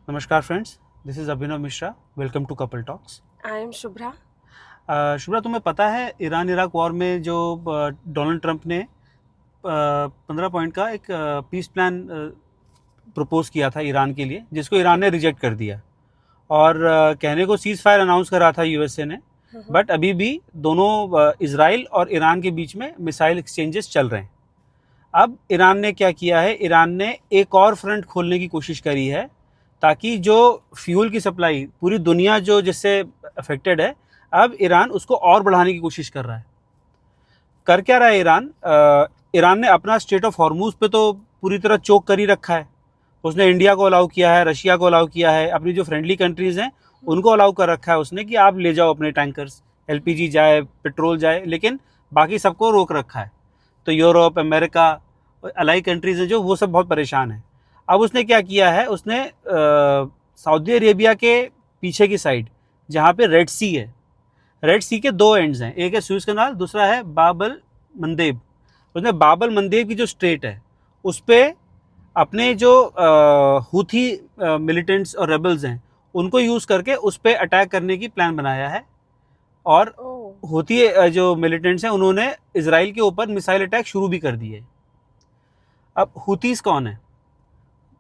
नमस्कार friends, this is Abhinav Mishra. Welcome to couple talks. I am Shubhra. Shubhra, तुम्हें पता है ईरान इराक वॉर में जो डोनाल्ड ट्रंप ने 15 पॉइंट का एक पीस प्लान प्रपोज किया था ईरान के लिए, जिसको ईरान ने रिजेक्ट कर दिया और कहने को सीज़ फायर अनाउंस करा था यूएसए ने। बट अभी भी दोनों इजराइल और ईरान के बीच में मिसाइल एक्सचेंजेस चल रहे हैं। अब ईरान ने क्या किया है, ईरान ने एक और फ्रंट खोलने की कोशिश करी है ताकि जो फ्यूल की सप्लाई पूरी दुनिया जो जिससे अफेक्टेड है, अब ईरान उसको और बढ़ाने की कोशिश कर रहा है। कर क्या रहा है ईरान? ईरान ने अपना स्ट्रेट ऑफ हॉर्मूज पे तो पूरी तरह चोक कर ही रखा है। उसने इंडिया को अलाउ किया है, रशिया को अलाउ किया है, अपनी जो फ्रेंडली कंट्रीज़ हैं उनको अलाउ कर रखा है उसने कि आप ले जाओ अपने टैंकर्स, एलपीजी जाए, पेट्रोल जाए, लेकिन बाकी सबको रोक रखा है। तो यूरोप, अमेरिका, अलाई कंट्रीज़ हैं जो, वो सब बहुत परेशान हैं। अब उसने क्या किया है, उसने सऊदी अरेबिया के पीछे की साइड जहाँ पे रेड सी है, रेड सी के दो एंड्स हैं, एक है सुएज कनाल, दूसरा है बाबल मंदेब। उसने बाबल मंदेब की जो स्ट्रेट है उस पर अपने जो हूथी मिलिटेंट्स और रेबल्स हैं उनको यूज़ करके उस पर अटैक करने की प्लान बनाया है। और हूथी जो मिलिटेंट्स हैं उन्होंने इसराइल के ऊपर मिसाइल अटैक शुरू भी कर दिए। अब हूथीस कौन है?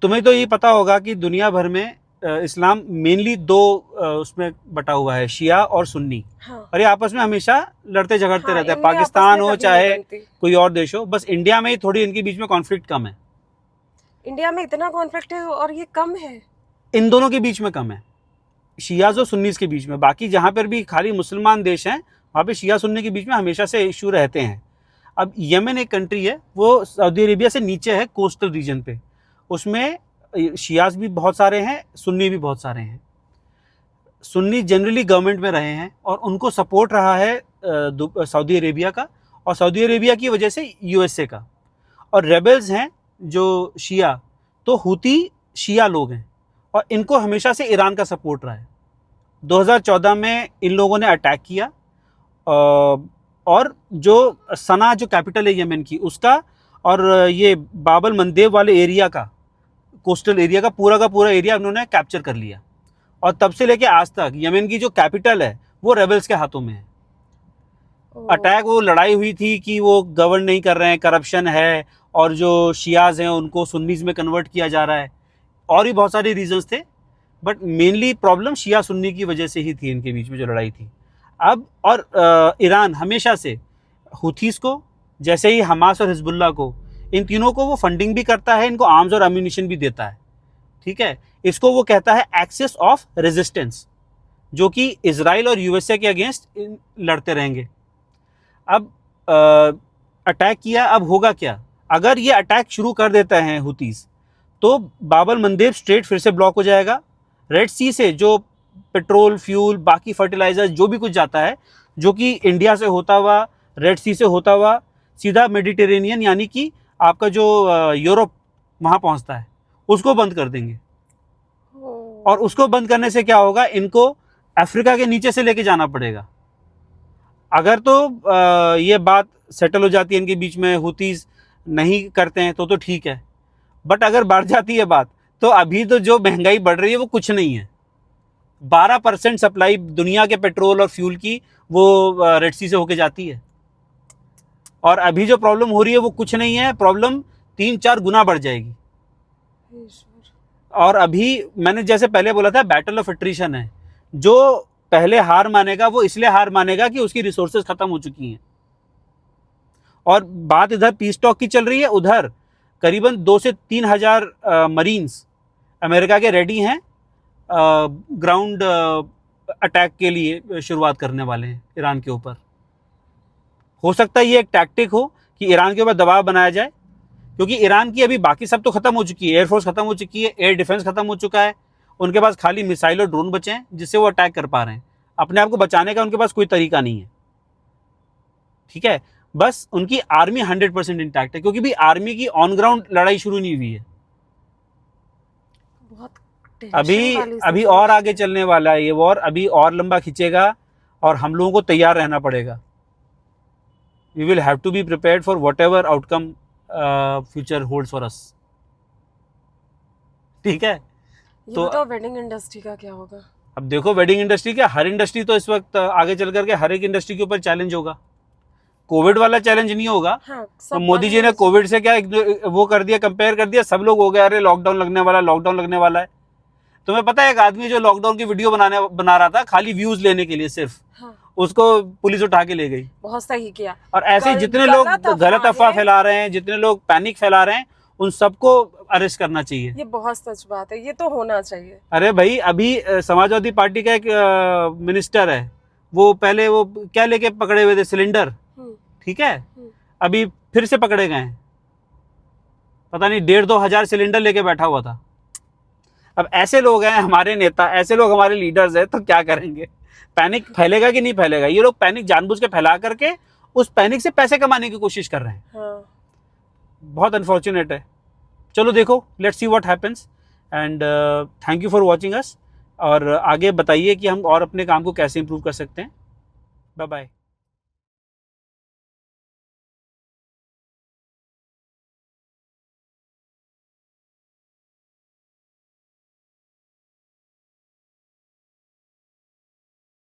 तुम्हें तो ये पता होगा कि दुनिया भर में इस्लाम मेनली दो उसमें बटा हुआ है, शिया और सुन्नी। हाँ। और ये आपस में हमेशा लड़ते झगड़ते हाँ, रहते हैं, इनमें आपस पाकिस्तान में हो कभी नहीं चाहे बनती। कोई और देश हो। बस इंडिया में ही थोड़ी इनके बीच में कॉन्फ्लिक्ट कम है। इंडिया में इतना कॉन्फ्लिक्ट है और ये कम है। इन दोनों के बीच में कम है, शियाज और सुन्नीस के बीच में। बाकी जहाँ पर भी खाली मुसलमान देश हैं वहाँ पे शिया सुन्नी के बीच में हमेशा से इशू रहते हैं। अब यमन एक कंट्री है, वो सऊदी अरेबिया से नीचे है, कोस्टल रीजन पे। उसमें शियाज भी बहुत सारे हैं, सुन्नी भी बहुत सारे हैं। सुन्नी जनरली गवर्नमेंट में रहे हैं और उनको सपोर्ट रहा है सऊदी अरेबिया का, और सऊदी अरेबिया की वजह से यूएसए का। और रेबल्स हैं जो शिया, तो हूती शिया लोग हैं और इनको हमेशा से ईरान का सपोर्ट रहा है। 2014 में इन लोगों ने अटैक किया और जो सना जो कैपिटल है यमन की, उसका और ये बाबल मंदेब वाले एरिया का, कोस्टल एरिया का पूरा एरिया उन्होंने कैप्चर कर लिया। और तब से लेके आज तक यमन की जो कैपिटल है वो रेबल्स के हाथों में है। अटैक, वो लड़ाई हुई थी कि वो गवर्न नहीं कर रहे हैं, करप्शन है, और जो शियाज हैं उनको सुन्नीज में कन्वर्ट किया जा रहा है, और भी बहुत सारे रीजंस थे। बट मेनली प्रॉब्लम शिया सुन्नी की वजह से ही थी, इनके बीच में जो लड़ाई थी। अब और ईरान हमेशा से हुथीस को, जैसे ही हमास और हिजबुल्ला को, इन तीनों को वो फंडिंग भी करता है, इनको आर्म्स और अम्यूनिशन भी देता है। ठीक है, इसको वो कहता है एक्सिस ऑफ रेजिस्टेंस, जो कि इसराइल और यूएसए के अगेंस्ट लड़ते रहेंगे। अब अटैक किया, अब होगा क्या? अगर ये अटैक शुरू कर देता है हुतीस, तो बाबल मंदेब स्ट्रेट फिर से ब्लॉक हो जाएगा। रेड सी से जो पेट्रोल, फ्यूल, बाकी फर्टिलाइजर जो भी कुछ जाता है, जो कि इंडिया से होता हुआ, रेड सी से होता हुआ सीधा मेडिटेरेनियन यानी कि आपका जो यूरोप वहाँ पहुँचता है, उसको बंद कर देंगे। और उसको बंद करने से क्या होगा, इनको अफ्रीका के नीचे से लेके जाना पड़ेगा। अगर तो ये बात सेटल हो जाती है इनके बीच में, हुतीस नहीं करते हैं तो ठीक है। बट अगर बढ़ जाती है बात, तो अभी तो जो महंगाई बढ़ रही है वो कुछ नहीं है। 12% सप्लाई दुनिया के पेट्रोल और फ्यूल की वो रेड सी से होके जाती है। और अभी जो प्रॉब्लम हो रही है वो कुछ नहीं है, प्रॉब्लम 3-4 गुना बढ़ जाएगी। और अभी मैंने जैसे पहले बोला था, बैटल ऑफ एट्रिशन है। जो पहले हार मानेगा वो इसलिए हार मानेगा कि उसकी रिसोर्सेज खत्म हो चुकी हैं। और बात इधर पीस टॉक की चल रही है, उधर करीबन 2 से 3 हजार मरीन्स अमेरिका के रेडी हैं, ग्राउंड अटैक के लिए शुरुआत करने वाले हैं ईरान के ऊपर। हो सकता है ये एक टैक्टिक हो कि ईरान के ऊपर दबाव बनाया जाए, क्योंकि ईरान की अभी बाकी सब तो खत्म हो चुकी है, एयरफोर्स खत्म हो चुकी है, एयर डिफेंस खत्म हो चुका है। उनके पास खाली मिसाइल और ड्रोन बचे हैं जिससे वो अटैक कर पा रहे हैं। अपने आप को बचाने का उनके पास कोई तरीका नहीं है। ठीक है, बस उनकी आर्मी 100% इंटैक्ट है, क्योंकि भी आर्मी की ऑन ग्राउंड लड़ाई शुरू नहीं हुई है। बहुत अभी अभी और आगे चलने वाला है ये वॉर, अभी और लंबा खींचेगा और हम लोगों को तैयार रहना पड़ेगा। We will have to be prepared for whatever outcome future holds for us. ठीक है, ये तो बताओ वेडिंग इंडस्ट्री का क्या होगा? अब देखो, वेडिंग इंडस्ट्री क्या, हर इंडस्ट्री तो इस वक्त आगे चल करके हर एक इंडस्ट्री के ऊपर चैलेंज होगा। कोविड वाला चैलेंज नहीं होगा। हाँ, तो सब मोदी जी ने बंद है। कोविड से क्या वो कर दिया, कंपेयर कर दिया, सब लोग हो गए अरे लॉकडाउन लगने वाला, लॉकडाउन लगने वाला है। तुम्हें पता है एक आदमी जो लॉकडाउन की वीडियो बना रहा था खाली व्यूज लेने के लिए सिर्फ, हाँ, उसको पुलिस उठा के ले गई। बहुत सही किया। और ऐसे ही जितने लोग गलत अफवाह फैला रहे हैं, जितने लोग पैनिक फैला रहे हैं, उन सबको अरेस्ट करना चाहिए। ये बहुत सच बात है, ये तो होना चाहिए। अरे भाई, अभी समाजवादी पार्टी का एक मिनिस्टर है, वो पहले वो क्या लेके पकड़े हुए थे, सिलेंडर, हम्म, ठीक है, हम्म। अभी फिर से पकड़े गए हैं। पता नहीं 1,500-2 हजार सिलेंडर लेके बैठा हुआ था। अब ऐसे लोग हैं हमारे नेता, ऐसे लोग हमारे लीडर्स हैं, तो क्या करेंगे? पैनिक फैलेगा कि नहीं फैलेगा? ये लोग पैनिक जानबूझ के फैला करके उस पैनिक से पैसे कमाने की कोशिश कर रहे हैं। हाँ। बहुत अनफॉर्चुनेट है। चलो देखो, let's see what happens, and thank you for watching us. और आगे बताइए कि हम और अपने काम को कैसे इंप्रूव कर सकते हैं। Bye bye.